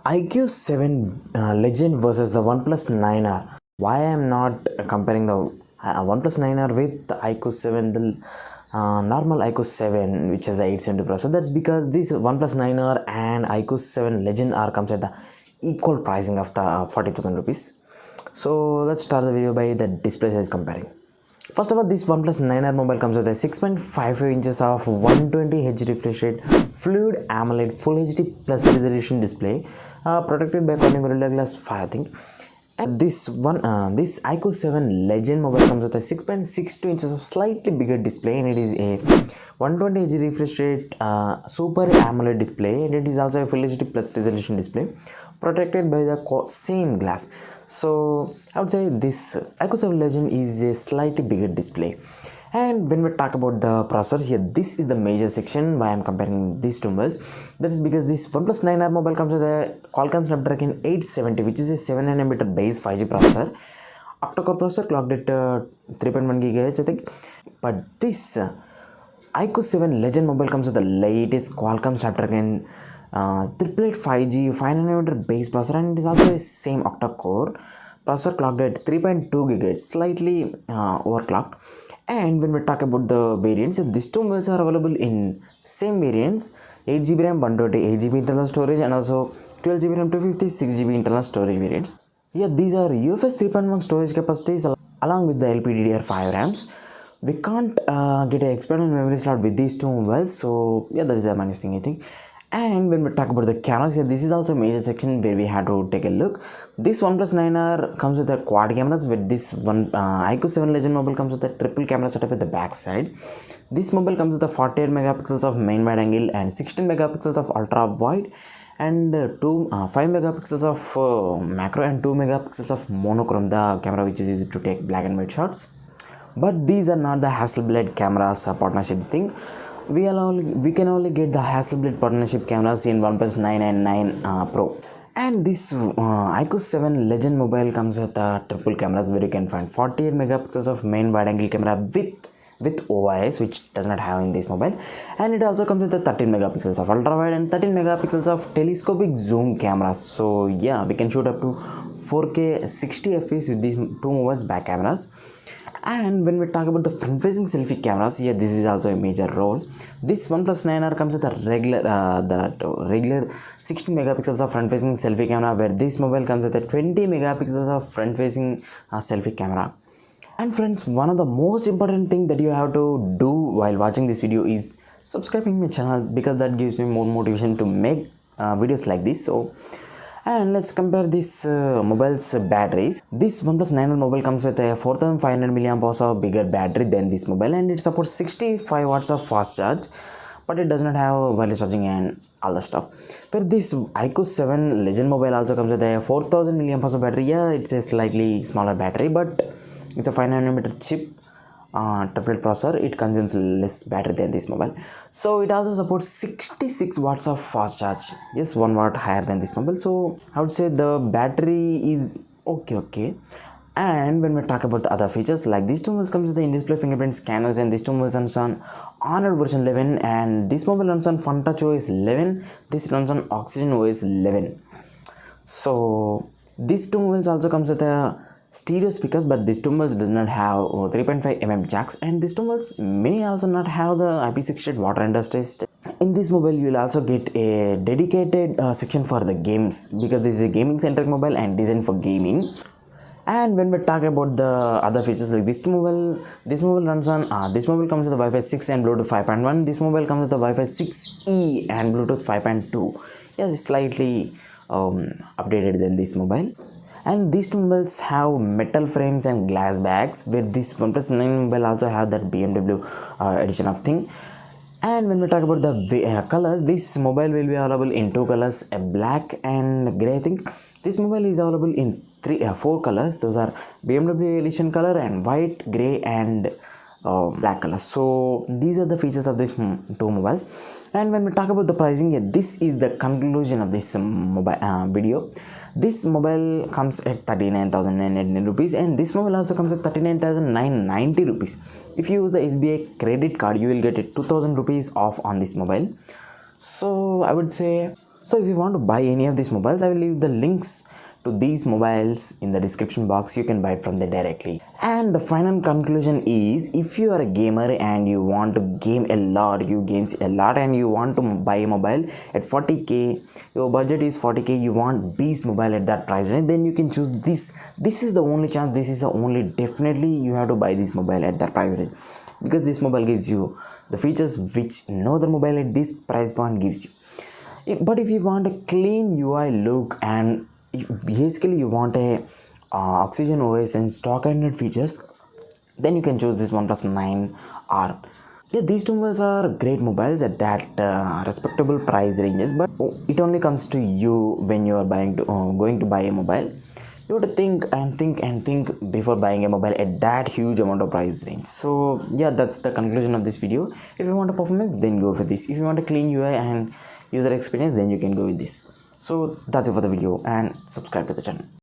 IQOO 7 Legend versus the OnePlus 9R. Why I am not comparing the OnePlus 9R with the IQOO 7, the normal IQOO 7, which is the 870 processor? That's because this OnePlus 9R and IQOO 7 Legend R comes at the equal pricing of the 40,000 rupees. So let's start the video by the display size comparing. First of all, this OnePlus 9R mobile comes with a 6.55 inches of 120Hz refresh rate fluid AMOLED Full HD plus resolution display, protected by Corning Gorilla Glass 5, I think. And this IQOO 7 Legend mobile comes with a 6.62 inches of slightly bigger display, and it is a 120Hz refresh rate Super AMOLED display, and it is also a Full HD plus resolution display, protected by the same glass. So I would say this IQOO 7 Legend is a slightly bigger display. And when we talk about the processors, here this is the major section why I'm comparing these two mobiles. That is because this OnePlus 9R mobile comes with a Qualcomm Snapdragon 870, which is a 7nm base 5G processor, octa-core processor clocked at 3.1 GHz, I think. But this IQOO 7 Legend mobile comes with the latest Qualcomm Snapdragon triplet 5G 5nm base processor, and it is also a same octa-core processor clocked at 3.2 GHz, slightly overclocked. And when we talk about the variants, these two mobiles are available in same variants: 8GB RAM, 128GB internal storage, and also 12GB RAM, 256GB internal storage variants. Yeah, these are UFS 3.1 storage capacities along with the LPDDR5 RAMs. We can't get an expanded memory slot with these two mobiles, so yeah, that is a minus thing, I think. And when we talk about the cameras, this is also a major section where we have to take a look. This OnePlus 9R comes with a quad cameras, with this IQOO 7 Legend mobile comes with a triple camera setup at the back side. This mobile comes with a 48 megapixels of main wide angle and 16 megapixels of ultra wide, and 5 megapixels of macro and 2 megapixels of monochrome, the camera which is used to take black and white shots. But these are not the Hasselblad cameras partnership thing. We can only get the Hasselblad partnership cameras in OnePlus 9 and 9 Pro. And this IQOO 7 Legend mobile comes with triple cameras, where you can find 48 megapixels of main wide angle camera with OIS, which does not have in this mobile, and it also comes with a 13 megapixels of ultra wide and 13 megapixels of telescopic zoom cameras. So yeah, we can shoot up to 4K 60 fps with these two mobiles back cameras. And when we talk about the front-facing selfie cameras, here this is also a major role. This OnePlus 9R comes with a regular 60 megapixels of front-facing selfie camera, where this mobile comes with a 20 megapixels of front-facing selfie camera. And friends, one of the most important thing that you have to do while watching this video is subscribing my channel, because that gives me more motivation to make videos like this. And let's compare this mobile's batteries. This OnePlus 9R mobile comes with a 4500 mAh of bigger battery than this mobile, and it supports 65 watts of fast charge, but it does not have wireless charging and all the stuff. Where this IQOO 7 Legend mobile also comes with a 4000 mAh of battery. Yeah, it's a slightly smaller battery, but it's a 5nm chip triplet processor. It consumes less battery than this mobile. So it also supports 66 watts of fast charge. Yes, 1 watt higher than this mobile. So I would say the battery is okay. And when we talk about the other features, like this two mobiles comes with the in-display fingerprint scanners, and this two mobiles runs on Honor version 11, and this mobile runs on FunTouch OS 11. This runs on Oxygen OS 11. So these two mobiles also comes with a stereo speakers, but this two mobiles does not have 3.5mm jacks, and this two mobiles may also not have the IP68 water and test. In this mobile, you will also get a dedicated section for the games, because this is a gaming centric mobile and designed for gaming. And when we talk about the other features, like this mobile runs on this mobile comes with the Wi-Fi 6 and Bluetooth 5.1. This mobile comes with the Wi-Fi 6E and Bluetooth 5.2. Yes, slightly updated than this mobile. And these two mobiles have metal frames and glass backs, where this OnePlus 9 mobile also have that BMW edition of thing. And when we talk about the colors, this mobile will be available in two colors, black and grey, I think. This mobile is available in four colors. Those are BMW edition color and white, grey, and black color. So these are the features of these two mobiles. And when we talk about the pricing, this is the conclusion of this mobile video. This mobile comes at 39,999 rupees, and this mobile also comes at 39,990 rupees. If you use the SBI credit card, you will get 2,000 rupees off on this mobile. So I would say So if you want to buy any of these mobiles, I will leave the links to these mobiles in the description box. You can buy it from there directly. And the final conclusion is, if you are a gamer and you want to game a lot, you games a lot, and you want to buy a mobile at 40k, your budget is 40k, you want beast mobile at that price range, then you can choose this is the only chance, this is the only, definitely you have to buy this mobile at that price range, because this mobile gives you the features which no other mobile at this price point gives you. But if you want a clean UI look, and basically you want a Oxygen OS and stock Android features, then you can choose this OnePlus 9R. Yeah, these two mobiles are great mobiles at that respectable price ranges, but it only comes to you when you are going to buy a mobile. You have to think and think and think before buying a mobile at that huge amount of price range. So yeah, that's the conclusion of this video. If you want a performance, then go for this. If you want a clean UI and user experience, then you can go with this. So that's it for the video, and subscribe to the channel.